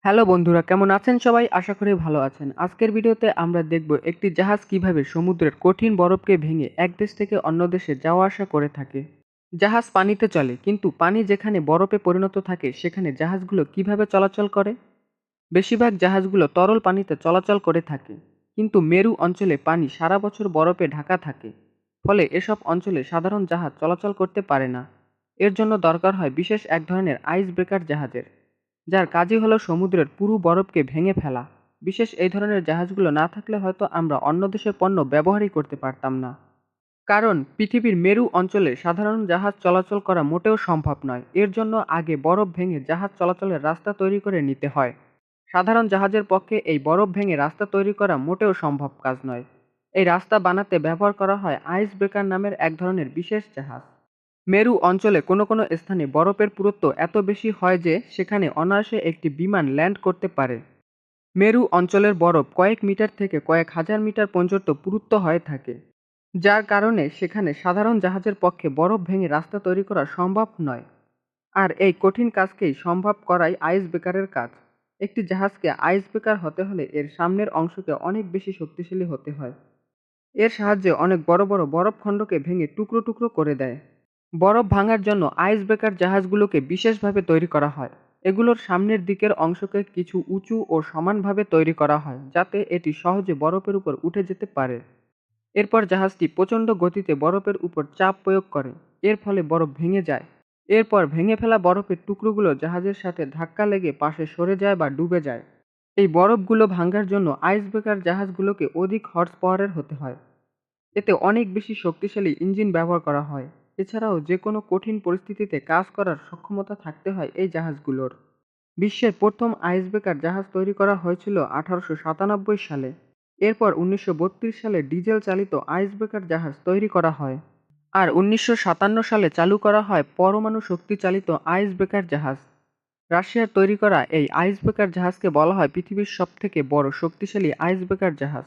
Hello বন্ধুরা, কেমন আছেন সবাই? আশা করি ভালো আছেন। আজকের ভিডিওতে আমরা দেখব একটি জাহাজ কিভাবে সমুদ্রের কঠিন বরফকে ভেঙে এক দেশ থেকে অন্য দেশে যাওয়া আসা করে থাকে। জাহাজ পানিতে চলে, কিন্তু পানি যেখানে বরফে পরিণত থাকে সেখানে জাহাজগুলো কিভাবে চলাচল করে? বেশিরভাগ জাহাজগুলো তরল পানিতে চলাচল করে থাকে, কিন্তু মেরু অঞ্চলে পানি সারা বছর বরফে ঢাকা থাকে। ফলে এসব অঞ্চলে সাধারণ জাহাজ চলাচল করতে পারে না। এর জন্য দরকার হয় বিশেষ এক ধরনের আইস ব্রেকার জাহাজের, যার কাজই হলো সমুদ্রের পুরো বরফকে ভেঙে ফেলা। বিশেষ এই ধরনের জাহাজগুলো না থাকলে হয়তো আমরা অন্য দেশের পণ্য ব্যবহারই করতে পারতাম না। কারণ পৃথিবীর মেরু অঞ্চলে সাধারণ জাহাজ চলাচল করা মোটেও সম্ভব নয়। এর জন্য আগে বরফ ভেঙে জাহাজ চলাচলের রাস্তা তৈরি করে নিতে হয়। সাধারণ জাহাজের পক্ষে এই বরফ ভেঙে রাস্তা তৈরি করা মোটেও সম্ভব কাজ নয়। এই রাস্তা বানাতে ব্যবহার করা হয় আইস ব্রেকার নামের এক ধরনের বিশেষ জাহাজ। মেরু অঞ্চলে কোনো কোনো স্থানে বরফের পুরুত্ব এত বেশি হয় যে সেখানে অনায়াসে একটি বিমান ল্যান্ড করতে পারে। মেরু অঞ্চলের বরফ কয়েক মিটার থেকে কয়েক হাজার মিটার পর্যন্ত পুরুত্ব হয়ে থাকে, যার কারণে সেখানে সাধারণ জাহাজের পক্ষে বরফ ভেঙে রাস্তা তৈরি করা সম্ভব নয়। আর এই কঠিন কাজকেই সম্ভব করাই আইস ব্রেকারের কাজ। একটি জাহাজকে আইস ব্রেকার হতে হলে এর সামনের অংশকে অনেক বেশি শক্তিশালী হতে হয়। এর সাহায্যে অনেক বড় বড় বরফ খণ্ডকে ভেঙে টুকরো টুকরো করে দেয়। বরফ ভাঙার জন্য আইস ব্রেকার জাহাজগুলোকে বিশেষভাবে তৈরি করা হয়। এগুলোর সামনের দিকের অংশকে কিছু উঁচু ও সমানভাবে তৈরি করা হয়, যাতে এটি সহজে বরফের উপর উঠে যেতে পারে। এরপর জাহাজটি প্রচণ্ড গতিতে বরফের উপর চাপ প্রয়োগ করে। এর ফলে বরফ ভেঙে যায়। এরপর ভেঙে ফেলা বরফের টুকরোগুলো জাহাজের সাথে ধাক্কা লেগে পাশে সরে যায় বা ডুবে যায়। এই বরফগুলো ভাঙার জন্য আইস ব্রেকার জাহাজগুলোকে অধিক হর্স পাওয়ারের হতে হয়। এতে অনেক বেশি শক্তিশালী ইঞ্জিন ব্যবহার করা হয়। এছাড়াও যে কোনো কঠিন পরিস্থিতিতে কাজ করার সক্ষমতা থাকতে হয় এই জাহাজগুলোর। বিশ্বের প্রথম আইস ব্রেকার জাহাজ তৈরি করা হয়েছিল 1897 সালে। এরপর 1932 সালে ডিজেল চালিত আইস ব্রেকার জাহাজ তৈরি করা হয়। আর 1957 সালে চালু করা হয় পরমাণু শক্তি চালিত আইস ব্রেকার জাহাজ। রাশিয়ার তৈরি করা এই আইস ব্রেকার জাহাজকে বলা হয় পৃথিবীর সবথেকে বড় শক্তিশালী আইস ব্রেকার জাহাজ।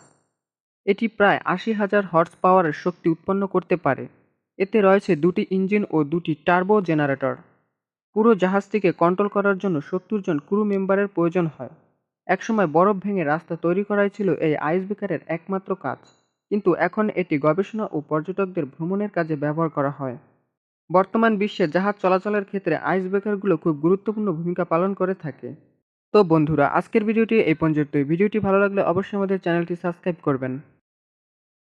এটি প্রায় 80,000 হর্স পাওয়ারের শক্তি উৎপন্ন করতে পারে। এতে রয়েছে দুটি ইঞ্জিন ও দুটি টার্বো জেনারেটর। পুরো জাহাজটিকে কন্ট্রোল করার জন্য 70 জন ক্রু মেম্বারের প্রয়োজন হয়। একসময় বরফ ভেঙে রাস্তা তৈরি করাই ছিল এই আইস ব্রেকারের একমাত্র কাজ, কিন্তু এখন এটি গবেষণা ও পর্যটকদের ভ্রমণের কাজে ব্যবহার করা হয়। বর্তমান বিশ্বে জাহাজ চলাচলের ক্ষেত্রে আইস ব্রেকারগুলো খুব গুরুত্বপূর্ণ ভূমিকা পালন করে থাকে। তো বন্ধুরা, আজকের ভিডিওটি এই পর্যন্তই। ভিডিওটি ভালো লাগলে অবশ্যই আমাদের চ্যানেলটি সাবস্ক্রাইব করবেন।